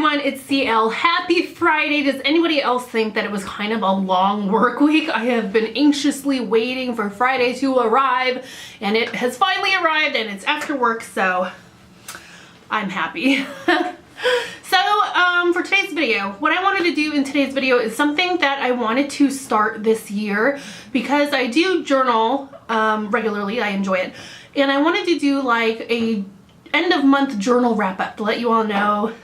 everyone, it's CL. Happy Friday. Does anybody else think that it was kind of a long work week? I have been anxiously waiting for Friday to arrive, and it has finally arrived, and it's after work, so I'm happy. So for today's video, what I wanted to do in today's video is something that I wanted to start this year because I do journal regularly. I enjoy it, and I wanted to do like a end of month journal wrap up to let you all know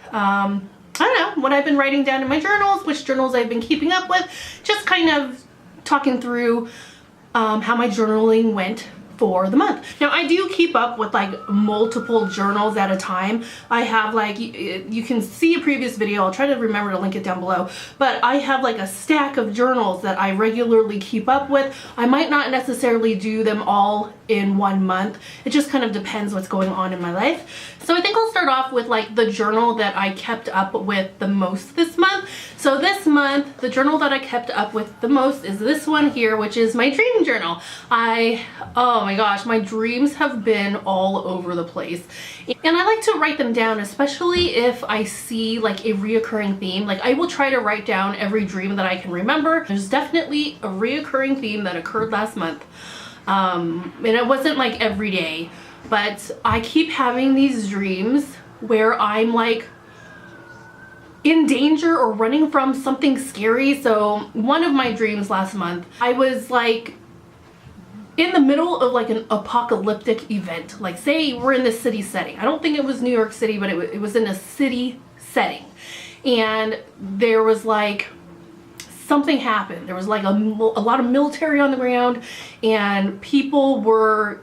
I don't know what I've been writing down in my journals, which journals I've been keeping up with, just kind of talking through how my journaling went for the month. Now I do keep up with like multiple journals at a time. I have like, you can see a previous video, I'll try to remember to link it down below, but I have like a stack of journals that I regularly keep up with. I might not necessarily do them all in one month. It just kind of depends what's going on in my life. So I think I'll start off with like the journal that I kept up with the most this month. So this month, the journal that I kept up with the most is this one here, which is my dream journal. Oh my gosh, my dreams have been all over the place. And I like to write them down, especially if I see like a reoccurring theme. Like I will try to write down every dream that I can remember. There's definitely a reoccurring theme that occurred last month. And it wasn't like every day, but I keep having these dreams where I'm like in danger or running from something scary. So one of my dreams last month, I was like in the middle of like an apocalyptic event. Like say we're in this city setting. I don't think it was New York City, but it was in a city setting. And there was like something happened. There was like a lot of military on the ground and people were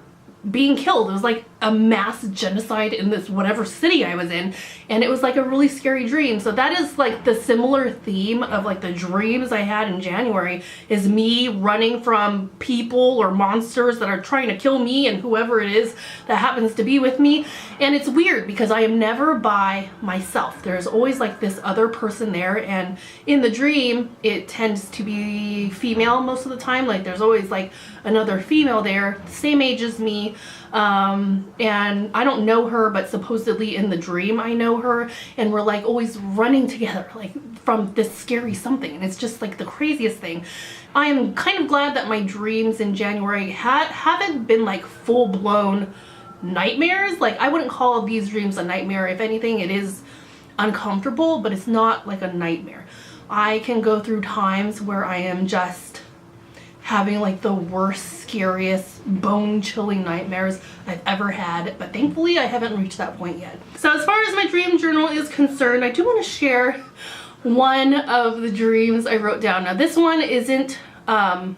being killed. It was like a mass genocide in this whatever city I was in, and it was like a really scary dream. So that is like the similar theme of like the dreams I had in January, is me running from people or monsters that are trying to kill me and whoever it is that happens to be with me. And it's weird because I am never by myself. There's always like this other person there, and in the dream it tends to be female most of the time. Like there's always like another female there, same age as me. And I don't know her, but supposedly in the dream I know her, and we're like always running together like from this scary something, and it's just like the craziest thing. I am kind of glad that my dreams in January haven't been like full-blown nightmares. Like I wouldn't call these dreams a nightmare. If anything, it is uncomfortable, but it's not like a nightmare. I can go through times where I am just having like the worst, scariest, bone-chilling nightmares I've ever had, but thankfully I haven't reached that point yet. So as far as my dream journal is concerned, I do want to share one of the dreams I wrote down. Now this one isn't one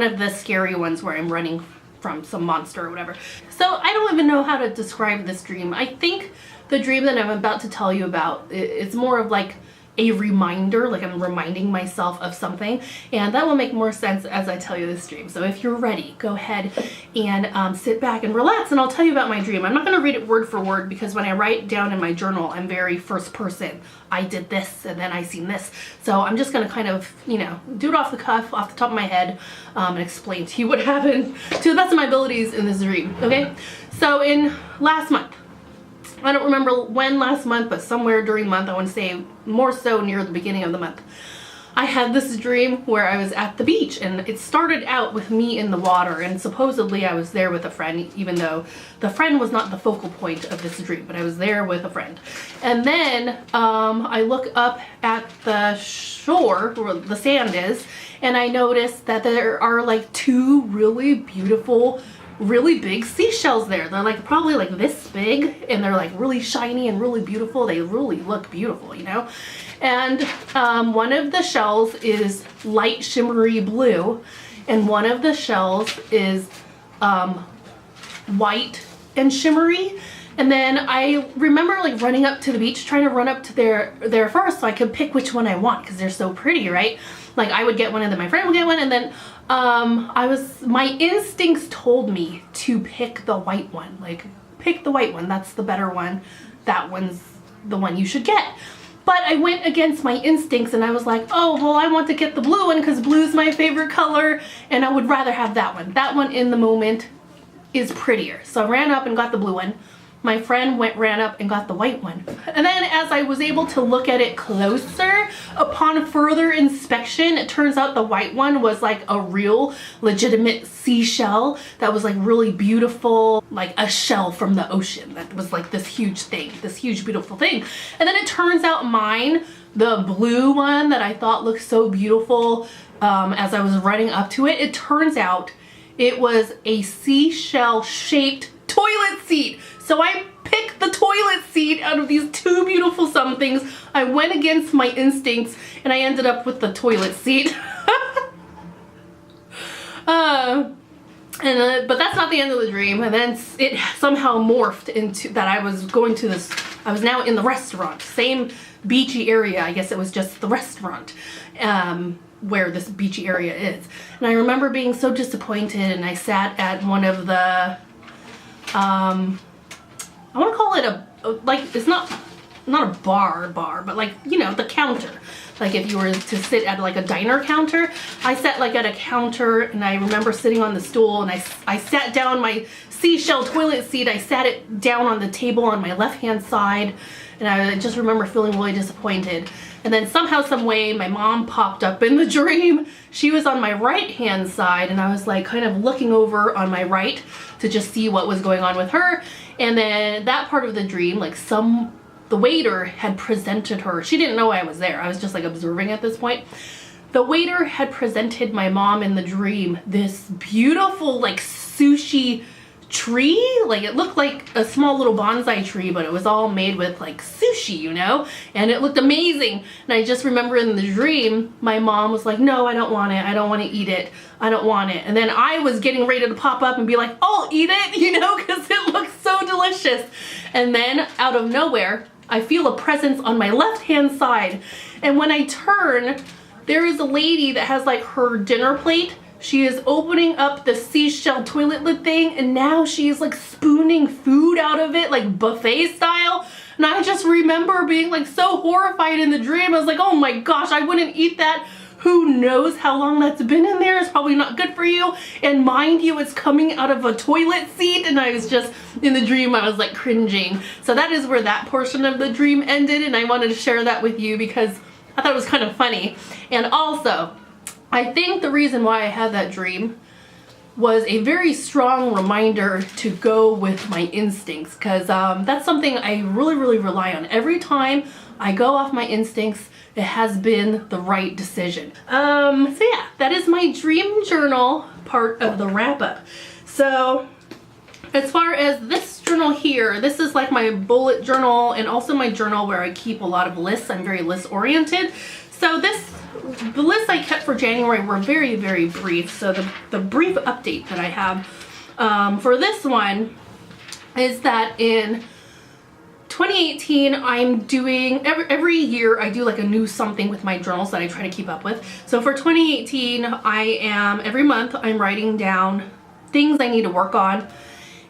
of the scary ones where I'm running from some monster or whatever. So I don't even know how to describe this dream. I think the dream that I'm about to tell you about, it's more of like a reminder, like I'm reminding myself of something, and that will make more sense as I tell you this dream. So if you're ready, go ahead and sit back and relax, and I'll tell you about my dream. I'm not going to read it word for word because when I write down in my journal, I'm very first person. I did this and then I seen this. So I'm just going to kind of, you know, do it off the cuff, off the top of my head, and explain to you what happened to the best of my abilities in this dream. Okay, so in last month, I don't remember when last month, but somewhere during the month, I want to say more so near the beginning of the month, I had this dream where I was at the beach, and it started out with me in the water, and supposedly I was there with a friend, even though the friend was not the focal point of this dream, but I was there with a friend. And then I look up at the shore where the sand is, and I noticed that there are like two really beautiful, really big seashells there. They're like probably like this big, and they're like really shiny and really beautiful. They really look beautiful, you know. And one of the shells is light shimmery blue, and one of the shells is white and shimmery. And then I remember like running up to the beach, trying to run up to there first so I could pick which one I want, because they're so pretty, right? Like I would get one and then my friend would get one, and then my instincts told me to pick the white one. Like, pick the white one, that's the better one. That one's the one you should get. But I went against my instincts and I was like, oh, well, I want to get the blue one because blue's my favorite color, and I would rather have that one. That one in the moment is prettier. So I ran up and got the blue one. my friend ran up and got the white one. And then as I was able to look at it closer, upon further inspection, it turns out the white one was like a real legitimate seashell that was like really beautiful, like a shell from the ocean. That was like this huge thing, this huge beautiful thing. And then it turns out mine, the blue one that I thought looked so beautiful as I was running up to it, it turns out it was a seashell shaped toilet seat. So I picked the toilet seat out of these two beautiful somethings. I went against my instincts and I ended up with the toilet seat. But that's not the end of the dream. And then it somehow morphed into that I was going to this, I was now in the restaurant, same beachy area. I guess it was just the restaurant where this beachy area is. And I remember being so disappointed, and I sat at one of the I want to call it a, like, it's not a bar, but like, you know, the counter. Like if you were to sit at like a diner counter, I sat like at a counter, and I remember sitting on the stool, and I sat down my seashell toilet seat. I sat it down on the table on my left-hand side, and I just remember feeling really disappointed. And then somehow, some way, my mom popped up in the dream. She was on my right-hand side, and I was like kind of looking over on my right to just see what was going on with her. And then that part of the dream, like the waiter had presented her. She didn't know I was there. I was just like observing at this point. The waiter had presented my mom in the dream this beautiful like sushi tree. Like it looked like a small little bonsai tree, but it was all made with like sushi, you know, and it looked amazing. And I just remember in the dream, my mom was like, no, I don't want it. I don't want to eat it. I don't want it. And then I was getting ready to pop up and be like, I'll eat it, you know, because it looks so delicious. And then out of nowhere, I feel a presence on my left-hand side. And when I turn, there is a lady that has like her dinner plate. She is opening up the seashell toilet lid thing, and now she's like spooning food out of it, like buffet style. And I just remember being like so horrified in the dream. I was like, oh my gosh, I wouldn't eat that. Who knows how long that's been in there? It's probably not good for you. And mind you, it's coming out of a toilet seat. And I was just, in the dream, I was like cringing. So that is where that portion of the dream ended. And I wanted to share that with you because I thought it was kind of funny. And also, I think the reason why I had that dream was a very strong reminder to go with my instincts, because that's something I really rely on. Every time I go off my instincts, it has been the right decision. So yeah, that is my dream journal part of the wrap up. So as far as this journal here, this is like my bullet journal and also my journal where I keep a lot of lists. I'm very list oriented. So the lists I kept for January were very brief. So the brief update that I have for this one is that in 2018, I'm doing, every year I do like a new something with my journals that I try to keep up with. So for 2018, every month I'm writing down things I need to work on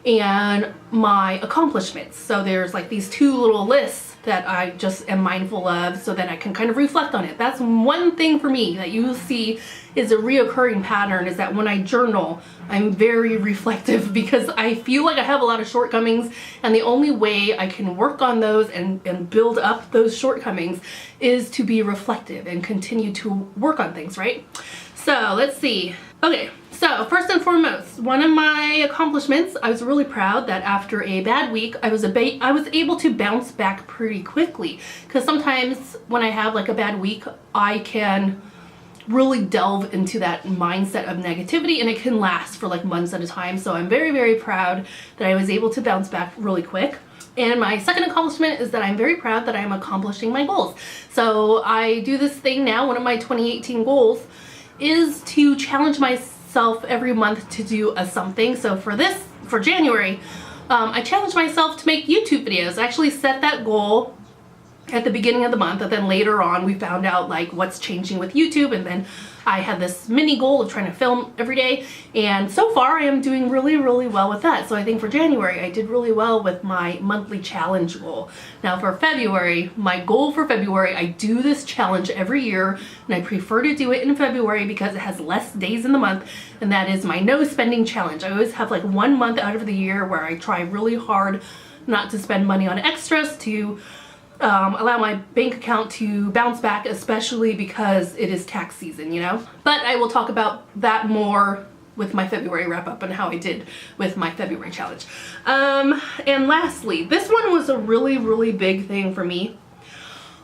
and my accomplishments. So there's like these two little lists that I just am mindful of so that I can kind of reflect on it. That's one thing for me that you will see is a reoccurring pattern, is that when I journal, I'm very reflective because I feel like I have a lot of shortcomings, and the only way I can work on those and build up those shortcomings is to be reflective and continue to work on things, right? So let's see. Okay, so first and foremost, one of my accomplishments, I was really proud that after a bad week, I was able to bounce back pretty quickly. Because sometimes when I have like a bad week, I can really delve into that mindset of negativity, and it can last for like months at a time. So I'm very proud that I was able to bounce back really quick. And my second accomplishment is that I'm very proud that I'm accomplishing my goals. So I do this thing now, one of my 2018 goals is to challenge myself every month to do a something. So for January, I challenged myself to make YouTube videos. I actually set that goal at the beginning of the month, and then later on we found out like what's changing with YouTube, and then I had this mini goal of trying to film every day, and so far I am doing really well with that. So I think for January I did really well with my monthly challenge goal. Now for February, my goal for February, I do this challenge every year, and I prefer to do it in February because it has less days in the month, and that is my no spending challenge. I always have like 1 month out of the year where I try really hard not to spend money on extras, to allow my bank account to bounce back, especially because it is tax season, you know? But I will talk about that more with my February wrap up and how I did with my February challenge. And lastly, this one was a really, really big thing for me.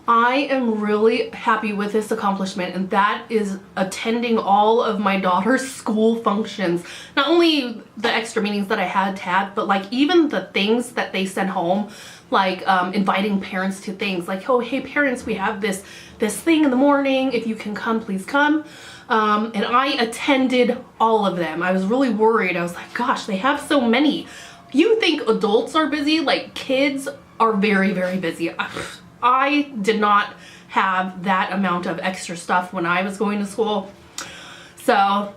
I am really happy with this accomplishment, and that is attending all of my daughter's school functions. Not only the extra meetings that I had to have, but like even the things that they sent home, like inviting parents to things like, oh, hey parents, we have this thing in the morning. If you can come, please come. And I attended all of them. I was really worried. I was like, gosh, they have so many. You think adults are busy? Like kids are very, very busy. I did not have that amount of extra stuff when I was going to school. So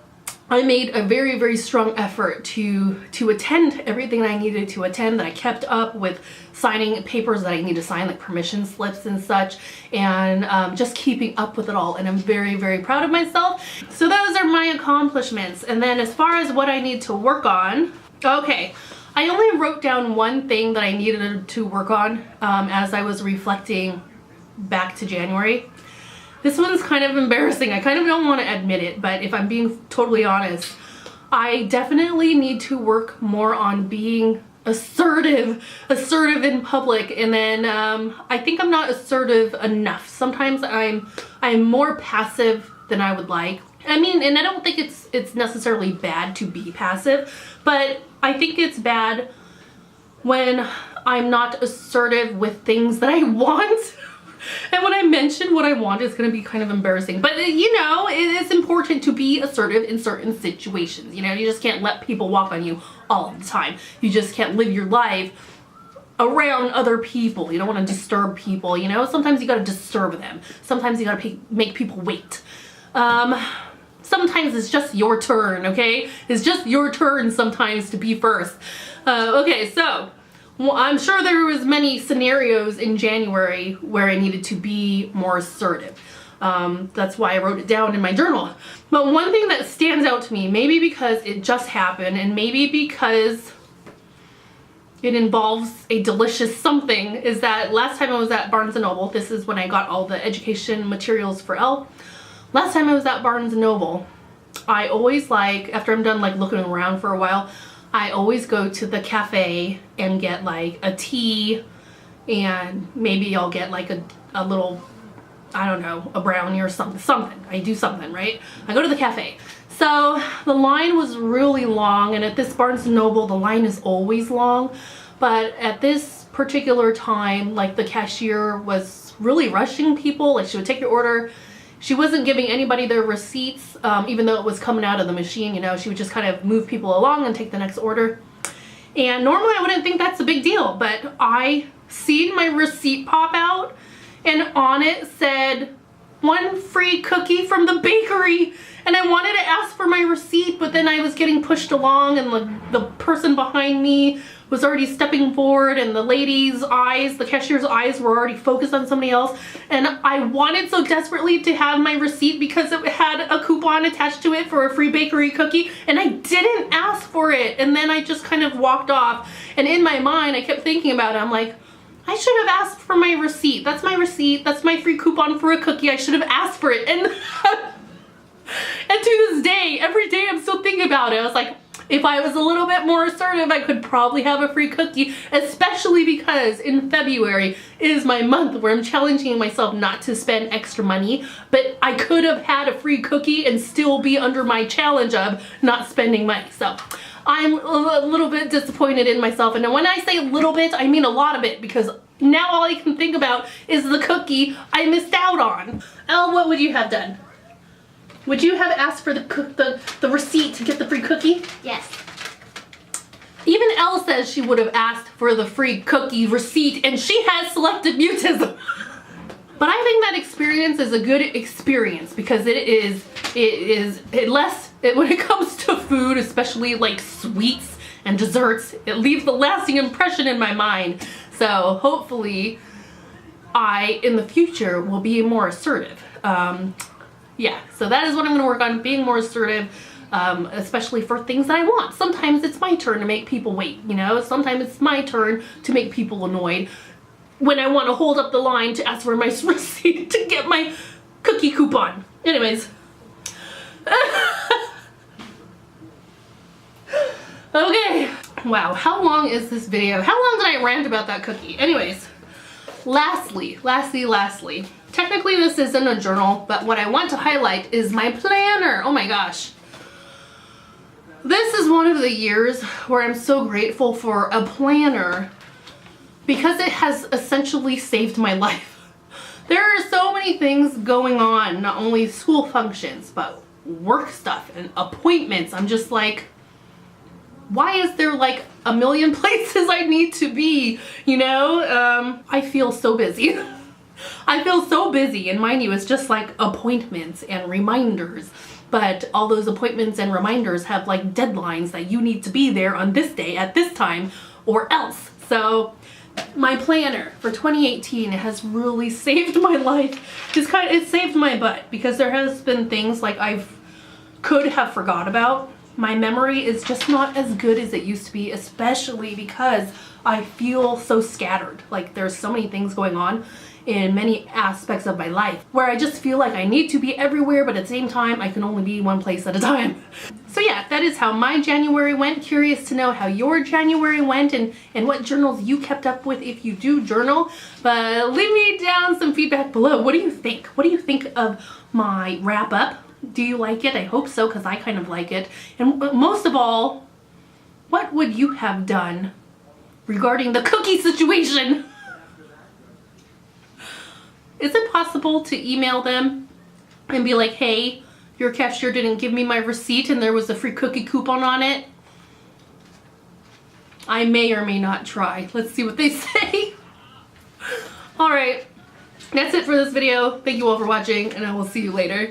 I made a very, very strong effort to attend everything I needed to attend, that I kept up with signing papers that I need to sign, like permission slips and such, and just keeping up with it all. And I'm very, very proud of myself. So those are my accomplishments. And then as far as what I need to work on, okay, I only wrote down one thing that I needed to work on as I was reflecting back to January. This one's kind of embarrassing. I kind of don't want to admit it, but if I'm being totally honest, I definitely need to work more on being assertive in public. And then I think I'm not assertive enough. Sometimes I'm more passive than I would like. I mean, and I don't think it's necessarily bad to be passive, but I think it's bad when I'm not assertive with things that I want. And when I mention what I want, it's going to be kind of embarrassing. But you know, it is important to be assertive in certain situations. You know, you just can't let people walk on you all the time. You just can't live your life around other people. You don't want to disturb people, you know? Sometimes you got to disturb them. Sometimes you got to make people wait. Sometimes it's just your turn, okay? It's just your turn sometimes to be first. Okay, so well, I'm sure there was many scenarios in January where I needed to be more assertive. That's why I wrote it down in my journal. But one thing that stands out to me, maybe because it just happened and maybe because it involves a delicious something, is that last time I was at Barnes & Noble, this is when I got all the education materials for Elle. Last time I was at Barnes & Noble, I always like, after I'm done like looking around for a while, I always go to the cafe and get like a tea, and maybe I'll get like a little, I don't know, a brownie or something. I do something, right? I go to the cafe. So the line was really long, and at this Barnes & Noble, the line is always long. But at this particular time, like the cashier was really rushing people. Like she would take your order. She wasn't giving anybody their receipts, even though it was coming out of the machine, you know. She would just kind of move people along and take the next order. And normally I wouldn't think that's a big deal, but I seen my receipt pop out, and on it said, 1 free cookie from the bakery. And I wanted to ask for my receipt, but then I was getting pushed along, and the person behind me was already stepping forward, and the lady's eyes, the cashier's eyes, were already focused on somebody else. And I wanted so desperately to have my receipt because it had a coupon attached to it for a free bakery cookie, and I didn't ask for it. And then I just kind of walked off, and in my mind I kept thinking about it. I'm like, I should have asked for my receipt. That's my receipt. That's my free coupon for a cookie. I should have asked for it. And and to this day, every day I'm still thinking about it. I was like, if I was a little bit more assertive, I could probably have a free cookie, especially because in February is my month where I'm challenging myself not to spend extra money, but I could have had a free cookie and still be under my challenge of not spending money. So I'm a little bit disappointed in myself. And when I say a little bit, I mean a lot of it, because now all I can think about is the cookie I missed out on. Elle, what would you have done? Would you have asked for the receipt to get the free cookie? Yes. Even Elle says she would have asked for the free cookie receipt, and she has selective mutism. But I think that experience is a good experience because when it comes to food, especially like sweets and desserts, it leaves a lasting impression in my mind. So hopefully I, in the future, will be more assertive. Yeah, so that is what I'm going to work on, being more assertive. especially for things that I want. Sometimes it's my turn to make people wait, you know? Sometimes it's my turn to make people annoyed when I want to hold up the line to ask for my receipt to get my cookie coupon. Anyways. Okay. Wow, how long is this video? How long did I rant about that cookie? Anyways, lastly. Technically this isn't a journal, but what I want to highlight is my planner. Oh my gosh. This is one of the years where I'm so grateful for a planner because it has essentially saved my life. There are so many things going on, not only school functions, but work stuff and appointments. I'm just like, why is there like a million places I need to be, you know? I feel so busy. I feel so busy, and mind you, it's just like appointments and reminders. But all those appointments and reminders have like deadlines that you need to be there on this day at this time or else. So my planner for 2018 has really saved my life. It saved my butt because there has been things like could have forgot about. My memory is just not as good as it used to be, especially because I feel so scattered. Like there's so many things going on in many aspects of my life where I just feel like I need to be everywhere, but at the same time I can only be one place at a time. So yeah, that is how my January went. Curious to know how your January went and what journals you kept up with if you do journal. But leave me down some feedback below. What do you think? What do you think of my wrap up? Do you like it? I hope so, because I kind of like it. And most of all, what would you have done regarding the cookie situation? Is it possible to email them and be like, hey, your cashier didn't give me my receipt and there was a free cookie coupon on it? I may or may not try. Let's see what they say. All right, that's it for this video. Thank you all for watching, and I will see you later.